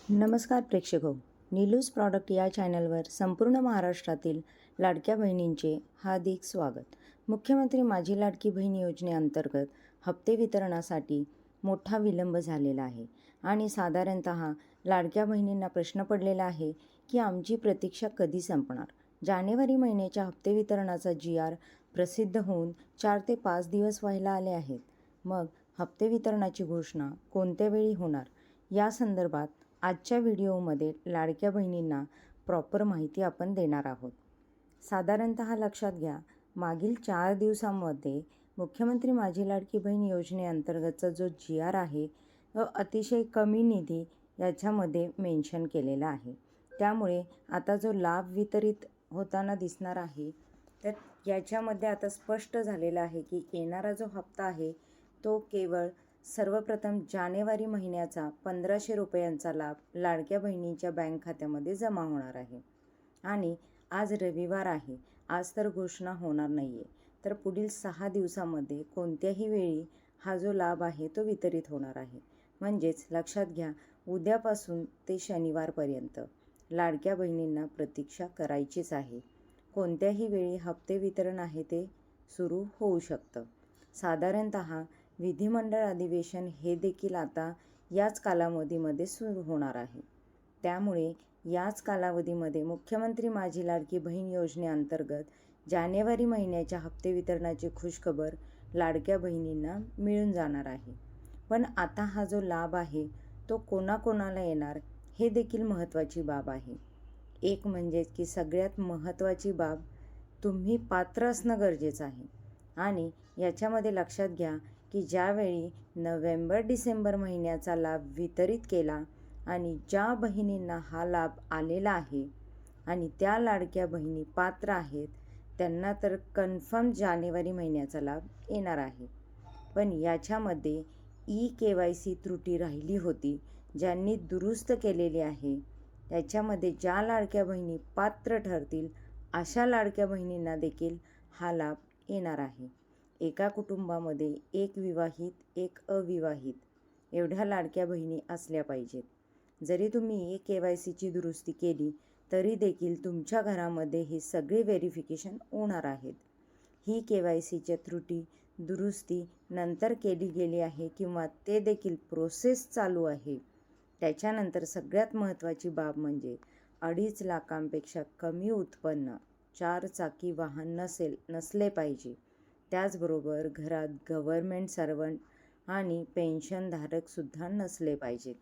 नमस्कार प्रेक्षको, नीलूज प्रॉडक्ट या चॅनलवर संपूर्ण महाराष्ट्रातील लाडक्या बहिणींचे हार्दिक स्वागत. मुख्यमंत्री माझी लाडकी बहीण योजनेअंतर्गत हप्ते वितरणासाठी मोठा विलंब झालेला आहे आणि साधारणतः लाडक्या बहिणींना प्रश्न पडलेला आहे की आमची प्रतीक्षा कधी संपणार. जानेवारी महिन्याच्या हप्ते वितरणाचा GR प्रसिद्ध होऊन 4 ते 5 दिवस व्हायला आले आहेत. मग हप्ते वितरणाची घोषणा कोणत्या वेळी होणार या संदर्भात आजच्या व्हिडिओमध्ये लाडक्या बहिणींना प्रॉपर माहिती आपण देणार आहोत. साधारणतः लक्षात घ्या, मागील 4 दिवसांमध्ये मुख्यमंत्री माझी लाडकी बहीण योजनेअंतर्गतचा जो GR आहे तो अतिशय कमी निधी याच्यामध्ये मेन्शन केलेला आहे. त्यामुळे आता जो लाभ वितरित होताना दिसणार आहे तर याच्यामध्ये आता स्पष्ट झालेलं आहे की येणारा जो हप्ता आहे तो केवळ सर्वप्रथम जानेवारी महिन्याचा 1500 रुपयांचा लाभ लाडक्या बहिणींच्या बँक खात्यामध्ये जमा होणार आहे. आणि आज रविवार आहे, आज तर घोषणा होणार नाही आहे. तर पुढील 6 दिवसामध्ये कोणत्याही वेळी हा जो लाभ आहे तो वितरित होणार आहे. म्हणजेच लक्षात घ्या, उद्यापासून ते शनिवारपर्यंत लाडक्या बहिणींना प्रतीक्षा करायचीच आहे. कोणत्याही वेळी हप्ते वितरण आहे ते सुरू होऊ शकतं. साधारणतः विधिमंडळ अधिवेशन हे देखील आता याच कालावधीमध्ये सुरू होणार आहे. त्यामुळे याच कालावधीमध्ये मुख्यमंत्री माझी लाडकी बहीण योजनेअंतर्गत जानेवारी महिन्याच्या हप्ते वितरणाची खुशखबर लाडक्या बहिणींना मिळून जाणार आहे. पण आता हा जो लाभ आहे तो कोणाकोणाला येणार हे देखील महत्त्वाची बाब आहे. एक म्हणजेच की सगळ्यात महत्त्वाची बाब, तुम्ही पात्र असणं गरजेचं आहे. आणि याच्यामध्ये लक्षात घ्या की ज्यावेळी नोव्हेंबर-डिसेंबर महिन्याचा लाभ वितरित केला आणि ज्या बहिणींना हा लाभ आलेला आहे आणि त्या लाडक्या बहिणी पात्र आहेत त्यांना तर कन्फर्म जानेवारी महिन्याचा लाभ येणार आहे. पण याच्यामध्ये EKYC त्रुटी राहिली होती, ज्यांनी दुरुस्त केलेली आहे. त्याच्यामध्ये ज्या लाडक्या बहिणी पात्र ठरतील अशा लाडक्या बहिणींना देखील हा लाभ येणार आहे. एका कुटुंबामध्ये एक विवाहित एक अविवाहित एवढ्या लाडक्या बहिणी असल्या पाहिजेत. जरी तुम्ही EKYCची दुरुस्ती केली तरी देखील तुमच्या घरामध्ये हे सगळे व्हेरिफिकेशन होणार आहेत. ही KYCच्या त्रुटी दुरुस्ती नंतर केली गेली आहे किंवा ते देखील प्रोसेस चालू आहे. त्याच्यानंतर सगळ्यात महत्त्वाची बाब म्हणजे 2.5 लाखांपेक्षा कमी उत्पन्न 4 चाकी वाहन नसले पाहिजे. त्याचबरोबर घरात गव्हर्नमेंट सर्वंट आणि पेन्शनधारकसुद्धा नसले पाहिजेत.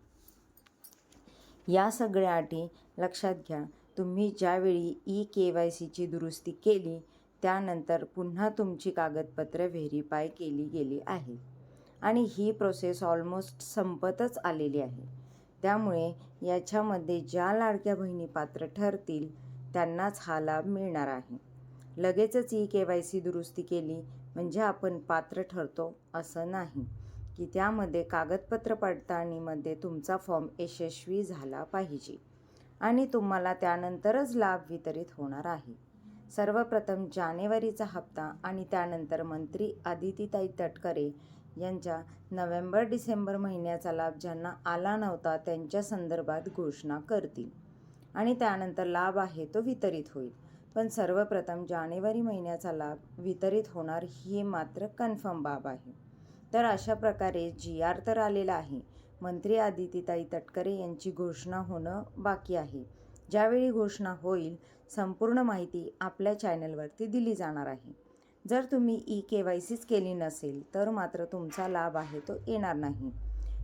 या सगळ्या अटी लक्षात घ्या. तुम्ही ज्यावेळी EKYCची दुरुस्ती केली त्यानंतर पुन्हा तुमची कागदपत्रे व्हेरीफाय केली गेली आहे आणि ही प्रोसेस ऑलमोस्ट संपतच आलेली आहे. त्यामुळे याच्यामध्ये ज्या लाडक्या बहिणी पात्र ठरतील त्यांनाच हा लाभ मिळणार आहे. लगेचच EKYC दुरुस्ती केली म्हणजे आपण पात्र ठरतो असं नाही, की त्यामध्ये कागदपत्र पडताळणीमध्ये तुमचा फॉर्म यशस्वी झाला पाहिजे आणि तुम्हाला त्यानंतरच लाभ वितरित होणार आहे. सर्वप्रथम जानेवारीचा हप्ता आणि त्यानंतर मंत्री आदितीताई तटकरे यांच्या नोव्हेंबर-डिसेंबर महिन्याचा लाभ ज्यांना आला नव्हता त्यांच्या संदर्भात घोषणा करतील आणि त्यानंतर लाभ आहे तो वितरित होईल. पण सर्वप्रथम जानेवारी महिन्याचा लाभ वितरित होणार ही मात्र कन्फर्म बाब आहे. तर अशा प्रकारे GR तर आलेला आहे. मंत्री आदितीताई तटकरे यांची घोषणा होणं बाकी आहे. ज्यावेळी घोषणा होईल संपूर्ण माहिती आपल्या चॅनलवरती दिली जाणार आहे. जर तुम्ही EKYCच केली नसेल तर मात्र तुमचा लाभ आहे तो येणार नाही.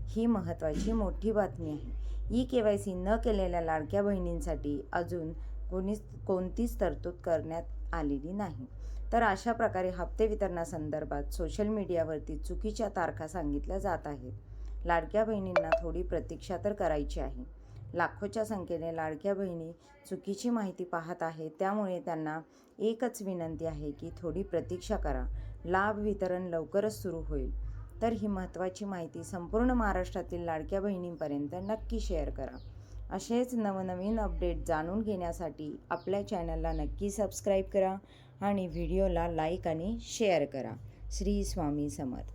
ही महत्त्वाची मोठी बातमी आहे. EKYC न केलेल्या लाडक्या बहिणींसाठी अजून कोणतीच तरतूद करण्यात आलेली नाही. तर अशा प्रकारे हप्ते वितरणासंदर्भात सोशल मीडियावरती चुकीच्या तारखा सांगितल्या जात आहेत. लाडक्या बहिणींना थोडी प्रतीक्षा तर करायची आहे. लाखोच्या संख्येने लाडक्या बहिणी चुकीची माहिती पाहत आहेत. त्यामुळे त्यांना एकच विनंती आहे की थोडी प्रतीक्षा करा. लाभ वितरण लवकरच सुरू होईल. तर ही महत्त्वाची माहिती संपूर्ण महाराष्ट्रातील लाडक्या बहिणींपर्यंत नक्की शेअर करा. असेच नवनवीन अपडेट जाणून घेण्यासाठी आपल्या चॅनलला नक्की सबस्क्राईब करा आणि व्हिडिओला लाईक आणि शेअर करा. श्री स्वामी समर्थ.